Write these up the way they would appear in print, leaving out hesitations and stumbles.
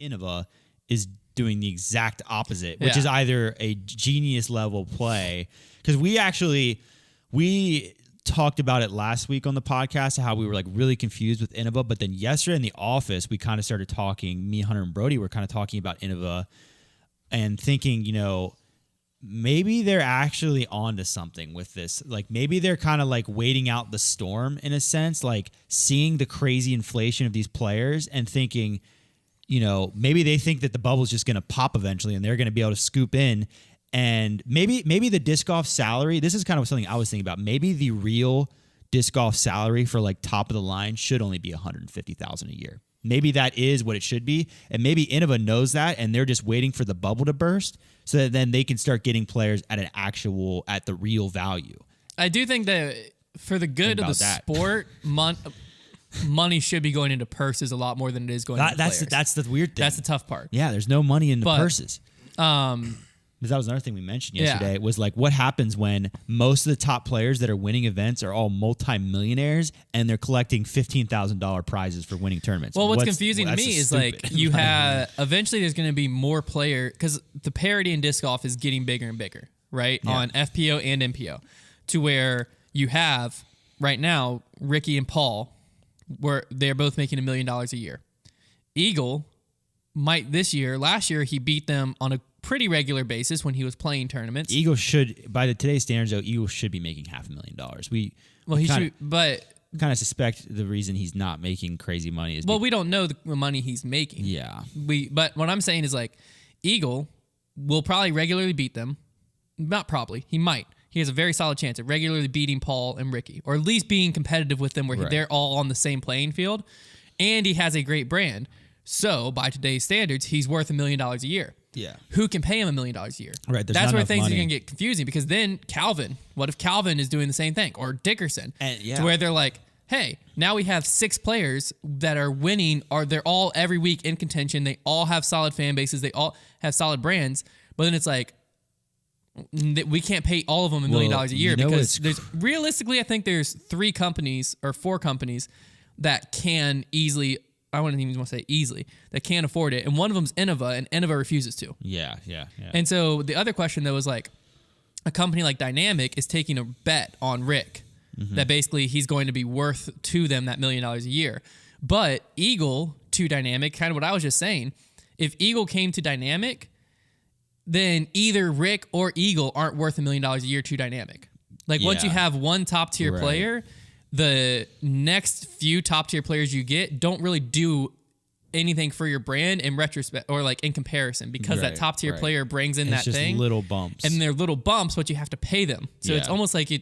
Innova is doing the exact opposite, which is either a genius level play. Because we talked about it last week on the podcast, how we were like really confused with Innova. But then yesterday in the office, we kind of started talking, me, Hunter, and Brody were kind of talking about Innova and thinking, maybe they're actually onto something with this. Like maybe they're kind of like waiting out the storm in a sense, like seeing the crazy inflation of these players and thinking, maybe they think that the bubble's just going to pop eventually and they're going to be able to scoop in. And maybe the disc golf salary, this is kind of something I was thinking about. Maybe the real disc golf salary for like top of the line should only be $150,000 a year. Maybe that is what it should be. And maybe Innova knows that and they're just waiting for the bubble to burst so that then they can start getting players at the real value. I do think that for the good of the sport, money should be going into purses a lot more than it is going into players. That's the weird thing. That's the tough part. Yeah, there's no money in the purses. Because that was another thing we mentioned yesterday, was like what happens when most of the top players that are winning events are all multimillionaires and they're collecting $15,000 prizes for winning tournaments. Well, what's confusing to me is like you have eventually there's going to be more player because the parity in disc golf is getting bigger and bigger, right? Yeah. On FPO and MPO, to where you have right now Ricky and Paul, where they're both making $1 million a year. Eagle might last year he beat them on a pretty regular basis when he was playing tournaments. Eagle should, by today's standards, though, Eagle should be making $500,000. He should, but kind of suspect the reason he's not making crazy money is we don't know the money he's making. Yeah, but what I'm saying is like Eagle will probably regularly beat them. Not probably, he might. He has a very solid chance of regularly beating Paul and Ricky, or at least being competitive with them where they're all on the same playing field. And he has a great brand. So by today's standards, he's worth $1 million a year. Yeah. Who can pay him $1 million a year? Right. That's where things are going to get confusing because then Calvin, what if Calvin is doing the same thing? Or Dickerson. To where they're like, hey, now we have 6 players that are winning, they're all every week in contention. They all have solid fan bases. They all have solid brands. But then it's like, we can't pay all of them $1 million a year because there's realistically, I think there's 3 companies or 4 companies that can easily, I wouldn't even want to say easily, that can't afford it. And one of them's Innova, and Innova refuses to. Yeah. And so the other question, though, is like a company like Dynamic is taking a bet on Rick that basically he's going to be worth to them that $1 million a year. But Eagle to Dynamic, kind of what I was just saying, if Eagle came to Dynamic, then either Rick or Eagle aren't worth $1 million a year to Dynamic. Like once you have one top tier player, the next few top tier players you get don't really do anything for your brand in retrospect or like in comparison because that top tier player brings in that thing. Little bumps. And they're little bumps, but you have to pay them. So it's almost like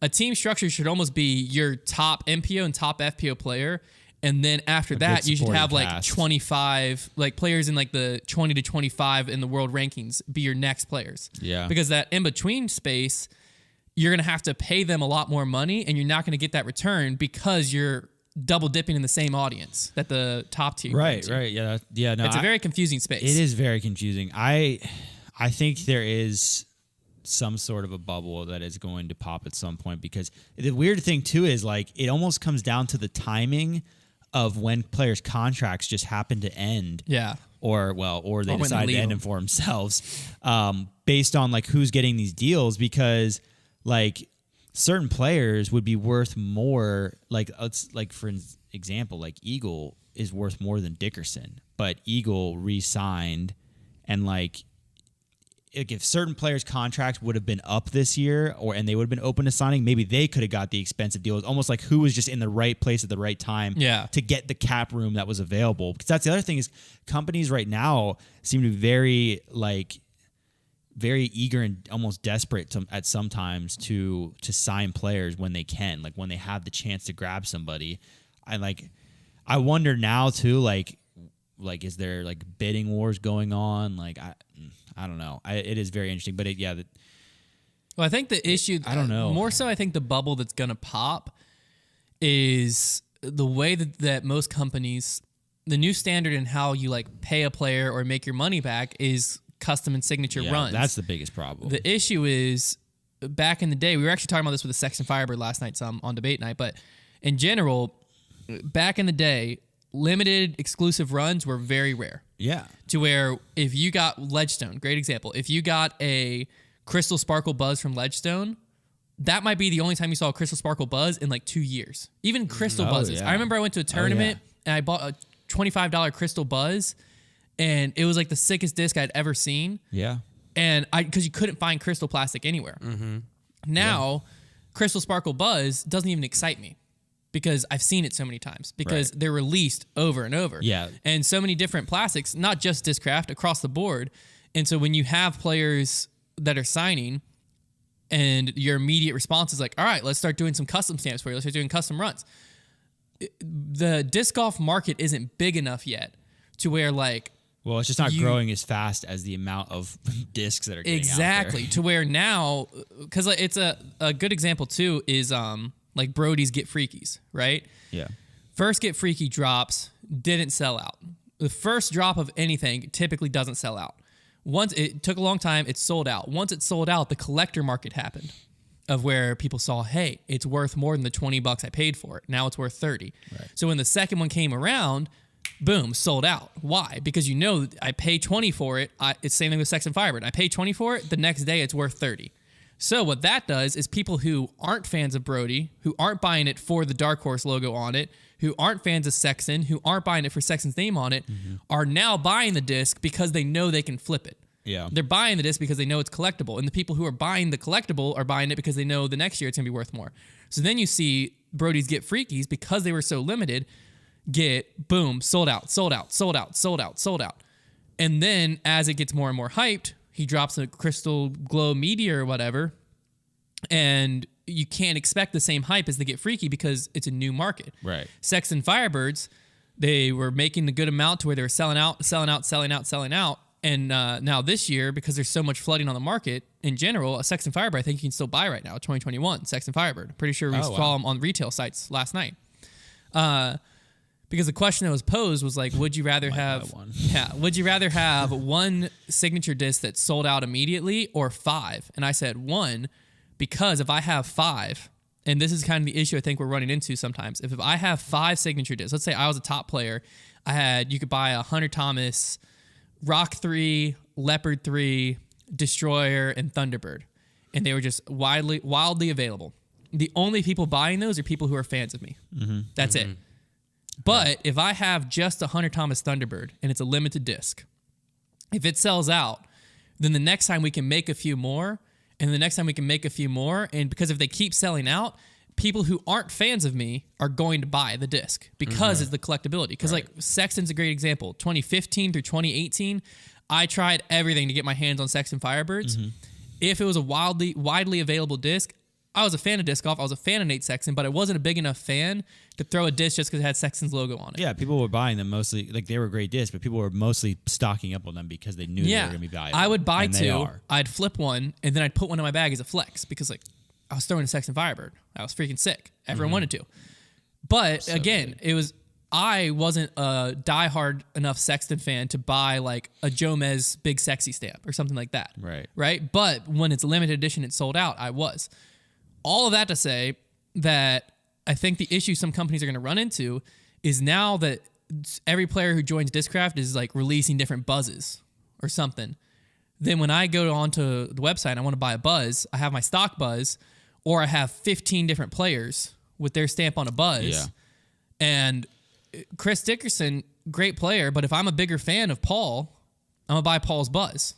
a team structure should almost be your top MPO and top FPO player. And then after that, you should have like 25 like players in like the 20 to 25 in the world rankings be your next players. Yeah. Because that in between space, you're going to have to pay them a lot more money and you're not going to get that return because you're double dipping in the same audience that the top tier. Right. Yeah. No, it's a very confusing space. It is very confusing. I think there is some sort of a bubble that is going to pop at some point because the weird thing too is like it almost comes down to the timing of when players' contracts just happen to end. Yeah. Or they decide to end them for themselves based on like who's getting these deals because like certain players would be worth more. Like for example, like Eagle is worth more than Dickerson, but Eagle re-signed and like if certain players' contracts would have been up this year and they would have been open to signing, maybe they could have got the expensive deals, almost like who was just in the right place at the right time to get the cap room that was available. Because that's the other thing is companies right now seem to be very eager and almost desperate at sometimes to sign players when they can, like when they have the chance to grab somebody. I wonder now too, like is there like bidding wars going on? Like I don't know. It is very interesting, but well, I think the issue, I don't know. More so, I think the bubble that's going to pop is the way that most companies, the new standard in how you like pay a player or make your money back is custom and signature runs. That's the biggest problem. The issue is back in the day, we were actually talking about this with the Sexton Firebird last night, some on debate night, but in general, back in the day, limited exclusive runs were very rare. Yeah. To where if you got Ledgestone, great example. If you got a Crystal Sparkle Buzz from Ledgestone, that might be the only time you saw a Crystal Sparkle Buzz in like 2 years. Even Crystal Buzzes. Yeah. I remember I went to a tournament and I bought a $25 Crystal Buzz, and it was like the sickest disc I'd ever seen. Yeah. And because you couldn't find crystal plastic anywhere. Now, Crystal Sparkle Buzz doesn't even excite me because I've seen it so many times because they're released over and over. Yeah. And so many different plastics, not just Discraft, across the board. And so when you have players that are signing and your immediate response is like, all right, let's start doing some custom stamps for you. Let's start doing custom runs. The disc golf market isn't big enough yet to where like, well, it's just not growing as fast as the amount of discs that are getting out there. To where now, because like, it's a good example too is like Brody's Get Freakies, right? Yeah. First Get Freaky drops didn't sell out. The first drop of anything typically doesn't sell out. Once it took a long time, it sold out. Once it sold out, the collector market happened, of where people saw, hey, it's worth more than the $20 I paid for it. Now it's worth 30. Right. So when the second one came around, boom, sold out. Why? Because you know I pay 20 for it. It's the same thing with Sexton Firebird. I pay 20 for it. The next day it's worth 30. So what that does is people who aren't fans of Brody, who aren't buying it for the Dark Horse logo on it, who aren't fans of Sexton, who aren't buying it for Sexton's name on it, are now buying the disc because they know they can flip it. Yeah. They're buying the disc because they know it's collectible. And the people who are buying the collectible are buying it because they know the next year it's going to be worth more. So then you see Brody's Get Freakies, because they were so limited, get, boom, sold out, sold out, sold out, sold out, sold out. And then as it gets more and more hyped, he drops a Crystal Glow Meteor or whatever, and you can't expect the same hype as the Get Freaky because it's a new market. Right. Sexton Firebirds, they were making a good amount to where they were selling out, selling out, selling out, selling out. And now this year, because there's so much flooding on the market in general, a Sexton Firebird I think you can still buy right now, 2021 Sexton Firebird. Pretty sure we saw them on retail sites last night. Because the question that was posed was like, would you rather have one? Yeah, would you rather have one signature disc that sold out immediately or 5? And I said 1, because if I have 5, and this is kind of the issue I think we're running into sometimes. If I have 5 signature discs, let's say I was a top player, you could buy a Hunter Thomas, Rock 3, Leopard 3, Destroyer, and Thunderbird. And they were just wildly available. The only people buying those are people who are fans of me. That's it. But if I have just a Hunter Thomas Thunderbird and it's a limited disc, if it sells out, then the next time we can make a few more, and the next time we can make a few more, and because if they keep selling out, people who aren't fans of me are going to buy the disc because it's the collectability. Because like Sexton's a great example. 2015 through 2018, I tried everything to get my hands on Sexton Firebirds. If it was a widely available disc, I was a fan of disc golf. I was a fan of Nate Sexton, but I wasn't a big enough fan to throw a disc just because it had Sexton's logo on it. Yeah, people were buying them mostly, like they were great discs, but people were mostly stocking up on them because they knew they were going to be valuable. I would buy and 2, I'd flip one, and then I'd put one in my bag as a flex because like I was throwing a Sexton Firebird. I was freaking sick. Everyone wanted to. But again, I wasn't a diehard enough Sexton fan to buy like a Jomez Big Sexy stamp or something like that. Right? But when it's limited edition, it's sold out, I was. All of that to say that I think the issue some companies are going to run into is now that every player who joins Discraft is like releasing different buzzes or something. Then when I go onto the website and I want to buy a buzz, I have my stock buzz, or I have 15 different players with their stamp on a buzz. Yeah. And Chris Dickerson, great player, but if I'm a bigger fan of Paul, I'm going to buy Paul's buzz.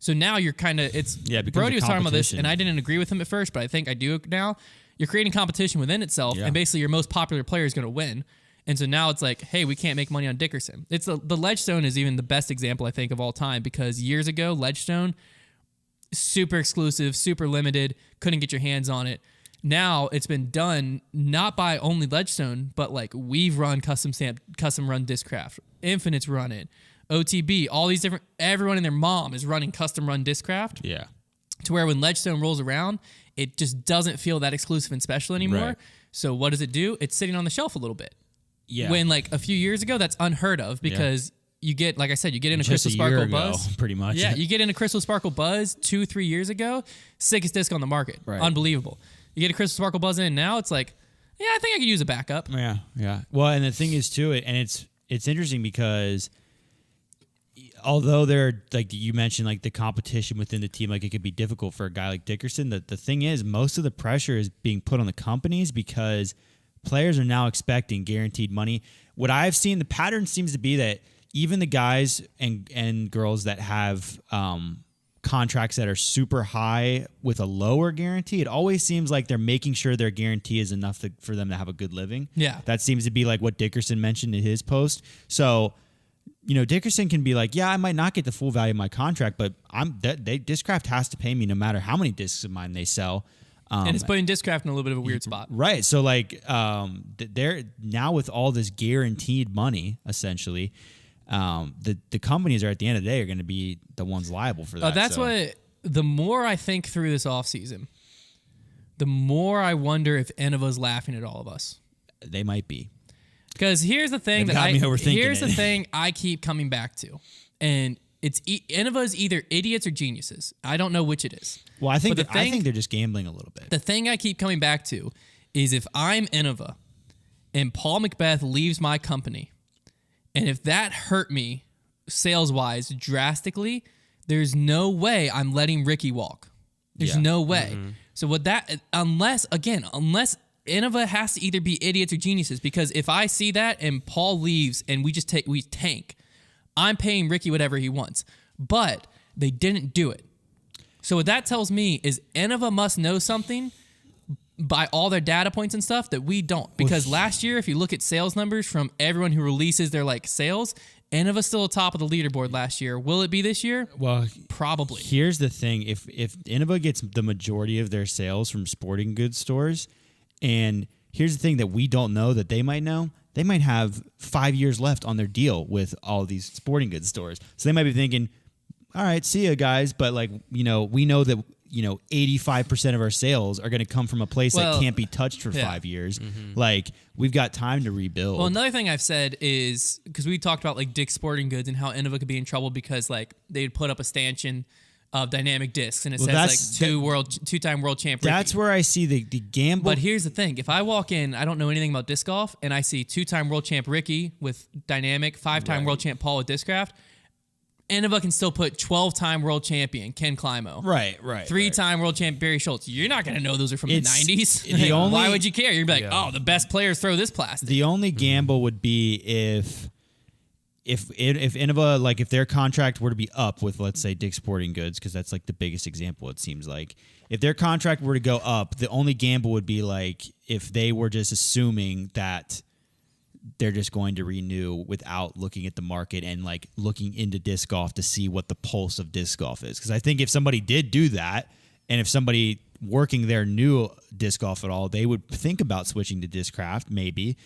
So now you're kind of, Brody was talking about this, and I didn't agree with him at first, but I think I do now. You're creating competition within itself, and basically your most popular player is going to win. And so now it's like, hey, we can't make money on Dickerson. It's the Ledgestone is even the best example, I think, of all time, because years ago, Ledgestone, super exclusive, super limited, couldn't get your hands on it. Now it's been done not by only Ledgestone, but like we've run custom run Discraft, Infinite's run it, OTB, all these different, everyone and their mom is running custom run Discraft. Yeah. To where when Ledgestone rolls around, it just doesn't feel that exclusive and special anymore. Right. So what does it do? It's sitting on the shelf a little bit. Yeah. When like a few years ago, that's unheard of because you get, like I said, you get in a Crystal Sparkle Buzz. Pretty much. Yeah, you get in a Crystal Sparkle Buzz 2-3 years ago, sickest disc on the market. Right. Unbelievable. You get a Crystal Sparkle Buzz in now, it's like, Yeah, I think I could use a backup. Yeah, yeah. Well, and the thing is too, and it's interesting because although they're like you mentioned, like the competition within the team, like it could be difficult for a guy like Dickerson. The thing is, most of the pressure is being put on the companies because players are now expecting guaranteed money. What I've seen, the pattern seems to be that even the guys and girls that have contracts that are super high with a lower guarantee, it always seems like they're making sure their guarantee is enough for them to have a good living. Yeah. That seems to be like what Dickerson mentioned in his post. So, Dickerson can be like, yeah, I might not get the full value of my contract, but Discraft has to pay me no matter how many discs of mine they sell. And it's putting Discraft in a little bit of a weird spot. Right. So like they're now with all this guaranteed money, essentially, the companies are at the end of the day are going to be the ones liable for that. That's what the more I think through this offseason, the more I wonder if Innova laughing at all of us. They might be. Because here's the thing here's the thing I keep coming back to. And it's Innova's either idiots or geniuses. I don't know which it is. Well, I think they're just gambling a little bit. The thing I keep coming back to is if I'm Innova and Paul McBeth leaves my company, and if that hurt me sales-wise drastically, there's no way I'm letting Ricky walk. There's no way. Mm-hmm. So unless Innova has to either be idiots or geniuses, because if I see that and Paul leaves and we tank, I'm paying Ricky whatever he wants. But they didn't do it. So what that tells me is Innova must know something by all their data points and stuff that we don't. Because last year, if you look at sales numbers from everyone who releases their sales, Innova's still atop of the leaderboard last year. Will it be this year? Well, probably. Here's the thing. If Innova gets the majority of their sales from sporting goods stores, and here's the thing that we don't know that they might know, they might have 5 years left on their deal with all these sporting goods stores. So they might be thinking, all right, see ya guys. But we know that 85% of our sales are going to come from a place that can't be touched for 5 years. Mm-hmm. We've got time to rebuild. Well, another thing I've said is, because we talked about Dick's Sporting Goods and how Innova could be in trouble because they'd put up a stanchion of dynamic discs and it says two-time world champ Ricky. That's where I see the gamble. But here's the thing. If I walk in, I don't know anything about disc golf, and I see two-time world champ Ricky with dynamic, five-time world champ Paul with Discraft, Innova can still put 12-time world champion Ken Climo. Right. 3-time world champ Barry Schultz. You're not going to know those are from the 90s. Why would you care? You'd be like, the best players throw this plastic. The only gamble would be if Innova, if their contract were to be up with, let's say, Dick's Sporting Goods, because that's the biggest example, it seems like. If their contract were to go up, the only gamble would be if they were just assuming that they're just going to renew without looking at the market and looking into disc golf to see what the pulse of disc golf is. Because I think if somebody did do that, and if somebody working there knew disc golf at all, they would think about switching to Discraft, maybe.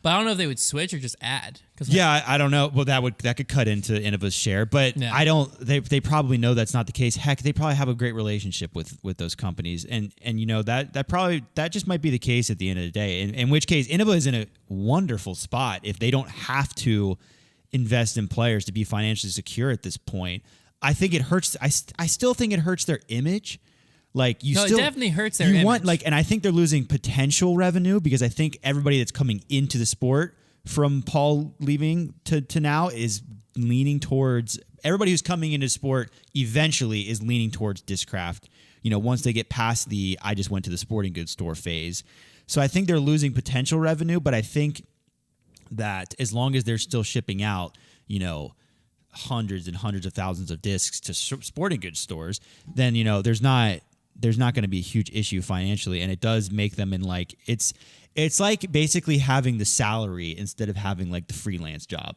But I don't know if they would switch or just add. I don't know. Well, that could cut into Innova's share, but I don't. They probably know that's not the case. Heck, they probably have a great relationship with those companies, and that just might be the case at the end of the day. In which case, Innova is in a wonderful spot if they don't have to invest in players to be financially secure at this point. I think it hurts. I still think it hurts their image. It definitely hurts their image. And I think they're losing potential revenue because I think everybody that's coming into the sport from Paul leaving to now is leaning towards, everybody who's coming into sport eventually is leaning towards Discraft, once they get past the I just went to the sporting goods store phase. So I think they're losing potential revenue, but I think that as long as they're still shipping out, hundreds and hundreds of thousands of discs to sporting goods stores, then, there's not going to be a huge issue financially, and it does make them it's like basically having the salary instead of having the freelance job,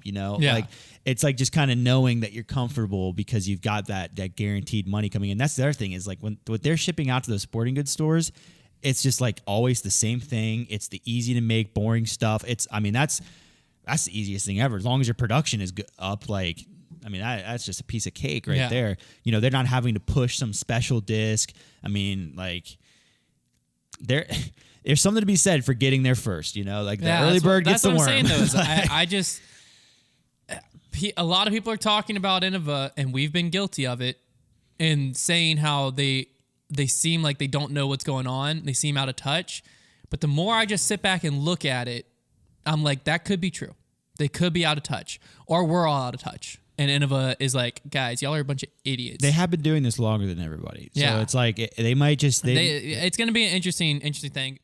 it's just kind of knowing that you're comfortable because you've got that guaranteed money coming in. That's the other thing is when what they're shipping out to those sporting goods stores, it's just always the same thing. It's the easy to make, boring stuff. That's the easiest thing ever. As long as your production is up, that's just a piece of cake right there. They're not having to push some special disc. There's something to be said for getting there first. The early bird gets the worm. That's what I'm saying, though. A lot of people are talking about Innova, and we've been guilty of it, and saying how they seem like they don't know what's going on. They seem out of touch. But the more I just sit back and look at it, I'm like, that could be true. They could be out of touch, or we're all out of touch. And Innova is like, guys, y'all are a bunch of idiots. They have been doing this longer than everybody. So it's like they might just... It's going to be an interesting thing.